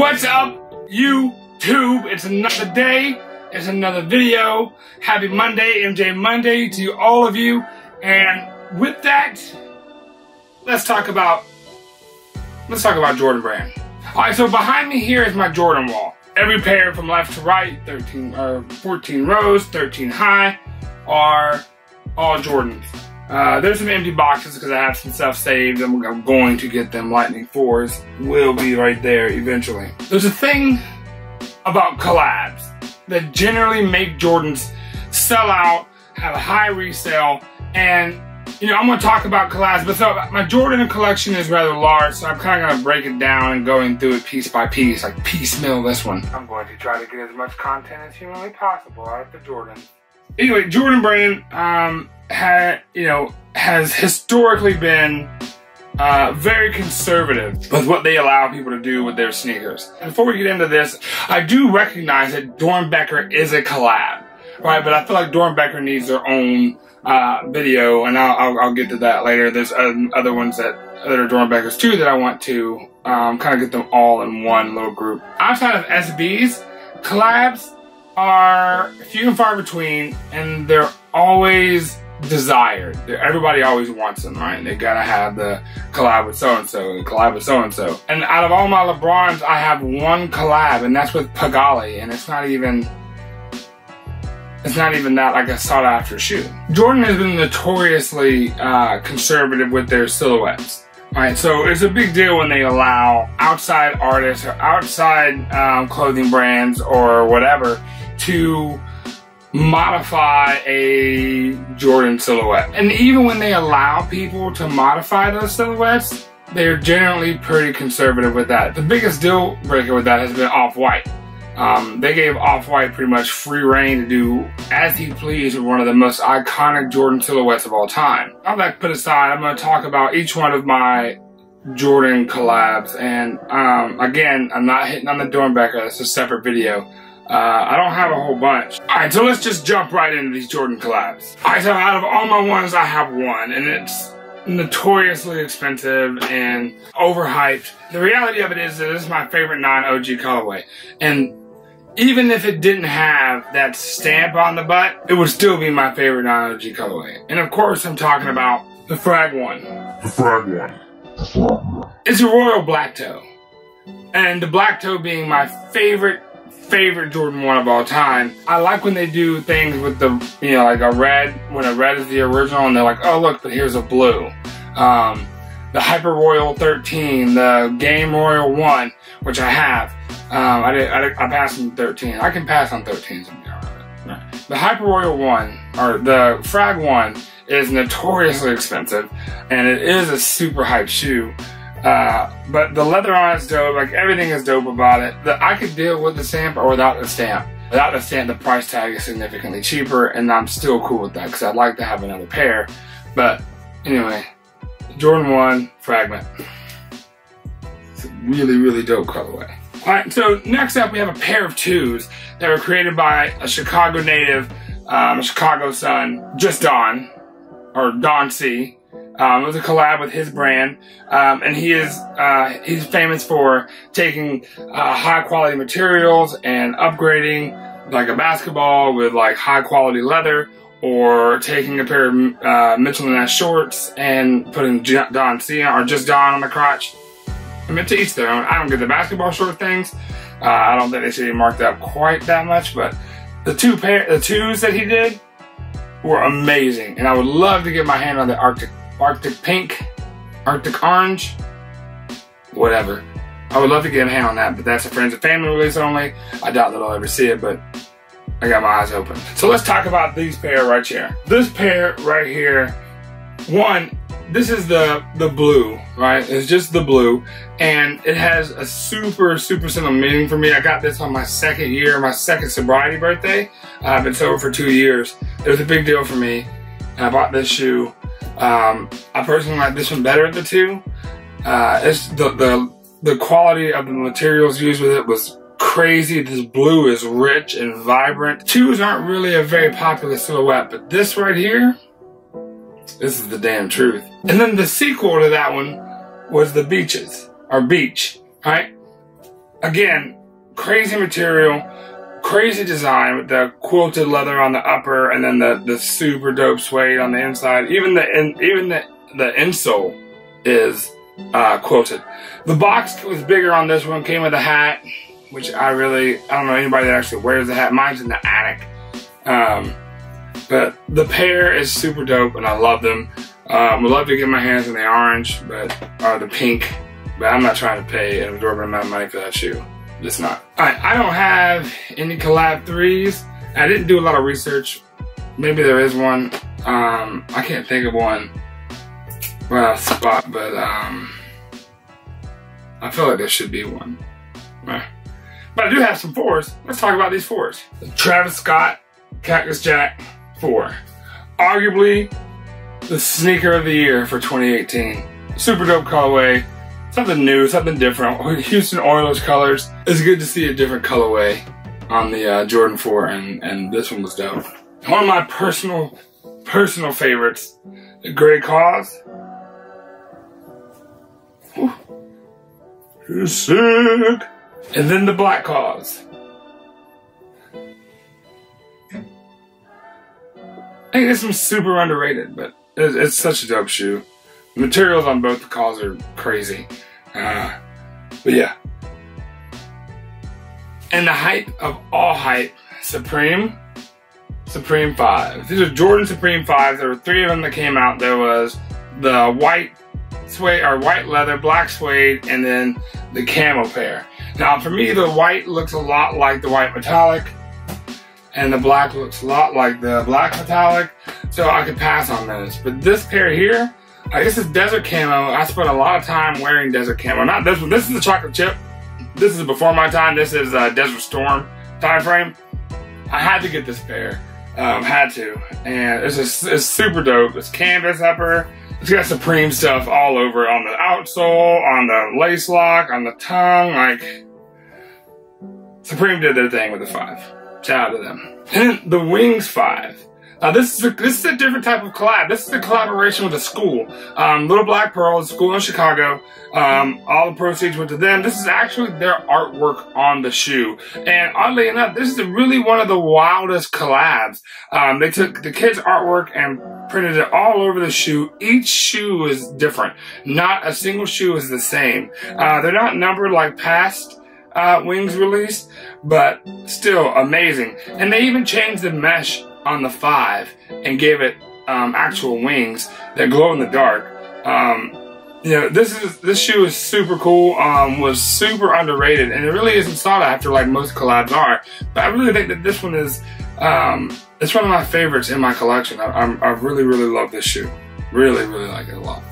What's up, YouTube? It's another day. It's another video. Happy Monday, MJ Monday to all of you. And with that, let's talk about Jordan Brand. All right, so behind me here is my Jordan wall. Every pair from left to right, 14 rows, 13 high, are all Jordans. There's some empty boxes because I have some stuff saved. I'm going to get them. Lightning 4s will be right there eventually. There's a thing about collabs that generally make Jordans sell out, have a high resale, and you know, I'm going to talk about collabs, but so my Jordan collection is rather large, so I'm kind of going to break it down and going through it piece by piece, like piecemeal this one. I'm going to try to get as much content as humanly possible out of the Jordan. Anyway, Jordan Brand has historically been very conservative with what they allow people to do with their sneakers. And before we get into this, I do recognize that Doernbecher is a collab, right? But I feel like Doernbecher needs their own video, and I'll get to that later. There's other ones that are Doernbechers too that I want to kind of get them all in one little group. Outside of SBs, collabs are few and far between, and they're always desired. Everybody always wants them, right? They gotta have the collab with so-and-so, the collab with so-and-so. And out of all my LeBrons, I have one collab, and that's with Pagali, and it's not even that like a sought after shoe. Jordan has been notoriously conservative with their silhouettes. Right, so it's a big deal when they allow outside artists or outside clothing brands or whatever to modify a Jordan silhouette. And even when they allow people to modify those silhouettes, they're generally pretty conservative with that. The biggest deal breaker with that has been Off-White. They gave Off-White pretty much free reign to do as he pleased with one of the most iconic Jordan silhouettes of all time. All that put aside, I'm going to talk about each one of my Jordan collabs. And again, I'm not hitting on the Doernbecher. That's a separate video. I don't have a whole bunch. Alright, so let's just jump right into these Jordan collabs. Alright, so out of all my ones, I have one, and it's notoriously expensive and overhyped. The reality of it is that this is my favorite non-OG colorway. And even if it didn't have that stamp on the butt, it would still be my favorite non-OG colorway. And of course, I'm talking about the Frag One. The Frag One. It's a royal black toe. And the black toe being my favorite Jordan 1 of all time. I like when they do things with the, you know, like a red, when a red is the original and they're like, oh look, but here's a blue. The Hyper Royal 13, the Game Royal 1, which I have. I passed on 13. I can pass on 13 someday. Right. The Hyper Royal 1, or the Frag 1, is notoriously expensive, and it is a super hype shoe. But the leather on it's dope, like everything is dope about it. I could deal with the stamp or without the stamp. Without the stamp, the price tag is significantly cheaper, and I'm still cool with that because I'd like to have another pair. But anyway, Jordan 1 Fragment. It's a really, really dope colorway. Alright, so next up we have a pair of 2s that were created by a Chicago native, a Chicago son, just Don, or Don C. It was a collab with his brand, and he's famous for taking high quality materials and upgrading like a basketball with like high quality leather, or taking a pair of Mitchell & Ness shorts and putting Don C or just Don on the crotch. I mean, to each their own. I don't get the basketball short things. I don't think they should be marked up quite that much, but the 2s that he did were amazing, and I would love to get my hand on the Arctic pink, Arctic orange, whatever. I would love to get a hand on that, but that's a friends and family release only. I doubt that I'll ever see it, but I got my eyes open. So let's talk about these pair right here. This pair right here, one, this is the blue, right? It's just the blue, and it has a super simple meaning for me. I got this on my second year, my second sobriety birthday. I've been sober for 2 years. It was a big deal for me, and I bought this shoe. I personally like this one better of the 2. It's the quality of the materials used with it was crazy. This blue is rich and vibrant. 2s aren't really a very popular silhouette, but this right here, this is the damn truth. And then the sequel to that one was the Beaches, or Beach, right? Again, crazy material, crazy design with the quilted leather on the upper, and then the super dope suede on the inside. Even the insole is quilted. The box was bigger on this one. Came with a hat, which I don't know anybody that actually wears the hat. Mine's in the attic. But the pair is super dope, and I love them. Would love to get my hands on the orange, or the pink, but I'm not trying to pay an exorbitant amount of money for that shoe. Just not. Alright, I don't have any collab 3s. I didn't do a lot of research. Maybe there is one. I can't think of one right off the spot, but I feel like there should be one. But I do have some 4s. Let's talk about these 4s. The Travis Scott Cactus Jack 4. Arguably the sneaker of the year for 2018. Super dope colorway. Something new, something different. Houston Oilers colors. It's good to see a different colorway on the Jordan 4, and this one was dope. One of my personal favorites, the gray cause. It's sick. And then the black cause. I think this one's super underrated, but it's such a dope shoe. The materials on both the calls are crazy. But yeah. And the hype of all hype, Supreme 5. These are Jordan Supreme 5s. There were 3 of them that came out. There was the white suede, or white leather, black suede, and then the camo pair. Now for me, the white looks a lot like the white metallic, and the black looks a lot like the black metallic, so I could pass on those. But this pair here, this is desert camo. I spent a lot of time wearing desert camo. Not this one. This is the chocolate chip. This is before my time. This is Desert Storm time frame. I had to get this pair. Had to. And it's super dope. It's canvas upper. It's got Supreme stuff all over, on the outsole, on the lace lock, on the tongue. Like, Supreme did their thing with the 5. Shout out to them. And then the Wings 5. Now this is a different type of collab. This is a collaboration with a school. Little Black Pearl, a school in Chicago. All the proceeds went to them. This is actually their artwork on the shoe. And oddly enough, this is really one of the wildest collabs. They took the kids' artwork and printed it all over the shoe. Each shoe is different. Not a single shoe is the same. They're not numbered like past Wings release, but still amazing. And they even changed the mesh on the 5 and gave it actual wings that glow in the dark. You know, this shoe is super cool. Was super underrated, and it really isn't sought after like most collabs are. But I really think that this one is it's one of my favorites in my collection. I really love this shoe. Really like it a lot.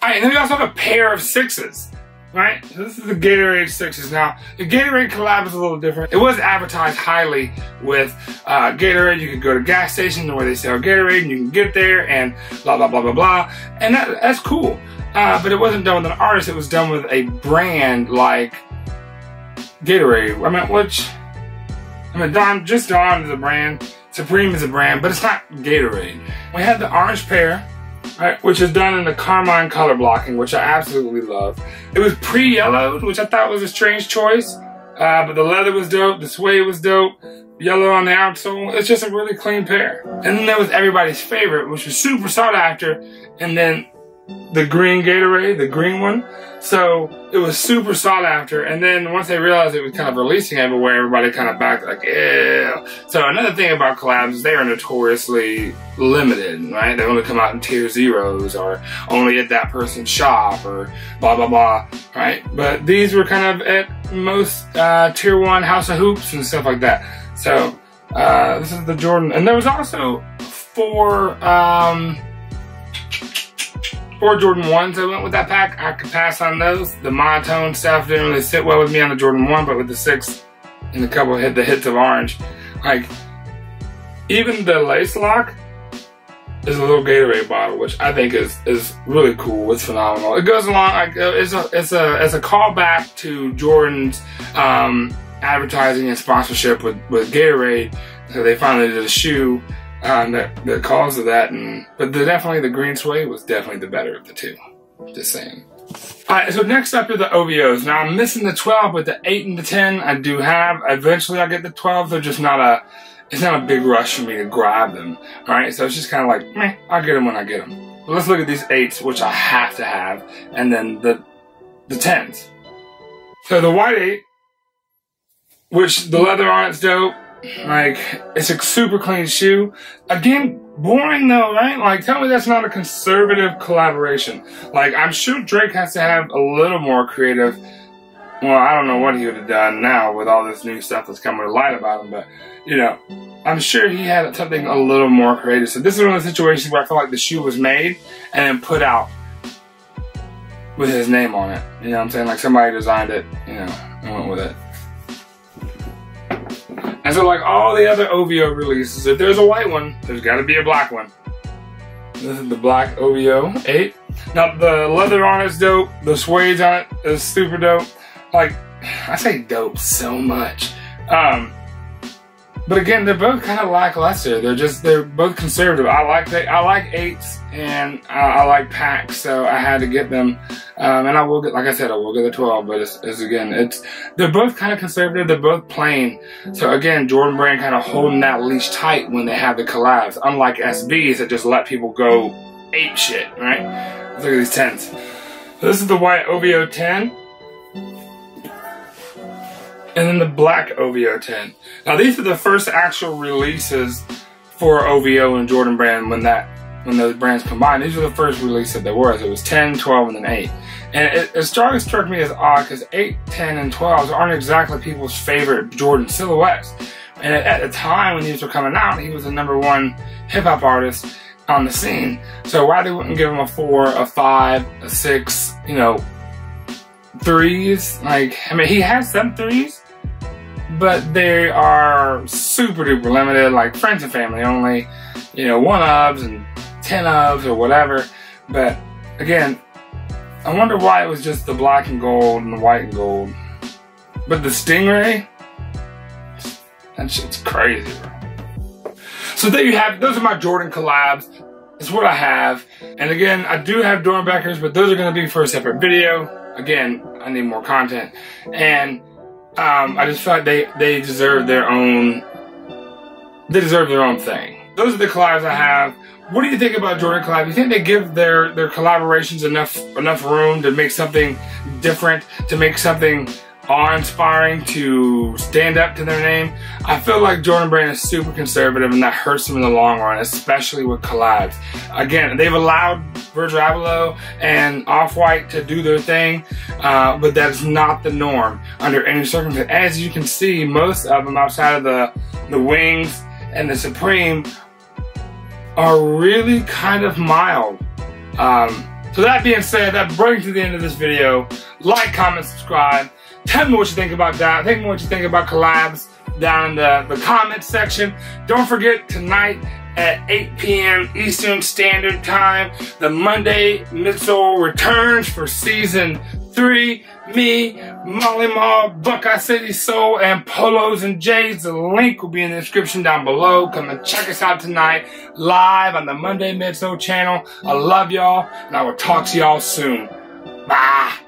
All right, and then we also have a pair of 6s. Right, so this is the Gatorade 6s. Now, the Gatorade collab is a little different. It was advertised highly with Gatorade. You could go to gas stations where they sell Gatorade and you can get there and blah, blah, blah, blah, blah. And that's cool. But it wasn't done with an artist. It was done with a brand like Gatorade. Just Dawn is a brand. Supreme is a brand, but it's not Gatorade. We had the orange pair. Right, which is done in the carmine color blocking, which I absolutely love. It was pre-yellowed, which I thought was a strange choice. But the leather was dope, the suede was dope, yellow on the outsole. It's just a really clean pair. And then there was everybody's favorite, which was super sought after, and then the green Gatorade, the green one. So it was super sought after, and then once they realized it was kind of releasing everywhere, everybody kind of backed like, ew. So another thing about collabs is they are notoriously limited, right? They only come out in tier 0s or only at that person's shop or blah, blah, blah, right? But these were kind of at most tier 1 House of Hoops and stuff like that. So this is the Jordan. And there was also 4 Jordan 1s that went with that pack. I could pass on those. The monotone stuff didn't really sit well with me on the Jordan 1, but with the 6 and a couple of the hits of orange, like, even the lace lock is a little Gatorade bottle, which I think is really cool. It's phenomenal. It goes along like it's a callback to Jordan's advertising and sponsorship with Gatorade. So they finally did a shoe the cause of that, but definitely the green suede was definitely the better of the two. Just saying. Alright, so next up are the OVOs. Now I'm missing the 12, but the 8 and the 10 I do have. Eventually I'll get the 12. They're just not it's not a big rush for me to grab them. Alright, so it's just kind of like, meh, I'll get them when I get them. But let's look at these 8s, which I have to have, and then the 10s. So the white 8, which the leather on it's dope. Like, it's a super clean shoe. Again, boring though, right? Like, tell me that's not a conservative collaboration. Like, I'm sure Drake has to have a little more creative. Well, I don't know what he would have done now with all this new stuff that's coming to light about him, but, you know, I'm sure he had something a little more creative. So this is one of the situations where I feel like the shoe was made and then put out with his name on it. You know what I'm saying? Like, somebody designed it, you know, and went with it. And so like all the other OVO releases, if there's a white one, there's got to be a black one. This is the black OVO 8. Now the leather on it's dope. The suede on it is super dope. Like, I say dope so much. But again, they're both kind of lackluster. They're both conservative. I like 8s and I like packs, so I had to get them. And I will get, like I said, I will get the 12. But they're both kind of conservative. They're both plain. So again, Jordan Brand kind of holding that leash tight when they have the collabs, unlike SBs that just let people go ape shit, right? Let's look at these 10s. So this is the white OVO 10. And then the black OVO 10. Now these are the first actual releases for OVO and Jordan Brand when those brands combined. These are the first release that there was. It was 10, 12, and then 8. And it struck me as odd because 8, 10, and 12 aren't exactly people's favorite Jordan silhouettes. And at the time when these were coming out, he was the #1 hip-hop artist on the scene. So why they wouldn't give him a 4, a 5, a 6, you know, 3s? Like, I mean, he has some 3s, but they are super duper limited, like friends and family only, you know, 1-ofs and 10-ofs or whatever. But again, I wonder why it was just the black and gold and the white and gold. But the Stingray, that shit's crazy, bro. So there you have it. Those are my Jordan collabs. It's what I have. And again, I do have Dornbeckers, but those are going to be for a separate video. Again, I need more content. And I just feel like they deserve their own. They deserve their own thing. Those are the collabs I have. What do you think about Jordan collabs? Do you think they give their collaborations enough room to make something different, to make something awe-inspiring, to stand up to their name? I feel like Jordan Brand is super conservative, and that hurts them in the long run, especially with collabs. Again, they've allowed Virgil Abloh and Off-White to do their thing, but that's not the norm under any circumstance. As you can see, most of them outside of the Wings and the Supreme are really kind of mild. So that being said, that brings to the end of this video. Like, comment, subscribe. Tell me what you think about that. Tell me what you think about collabs down in the comments section. Don't forget, tonight at 8 p.m. Eastern Standard Time, the Monday Midsole returns for Season 3. Me, Molly Mall, Buckeye City Soul, and Polos and J's. The link will be in the description down below. Come and check us out tonight, live on the Monday Midsole channel. I love y'all, and I will talk to y'all soon. Bye.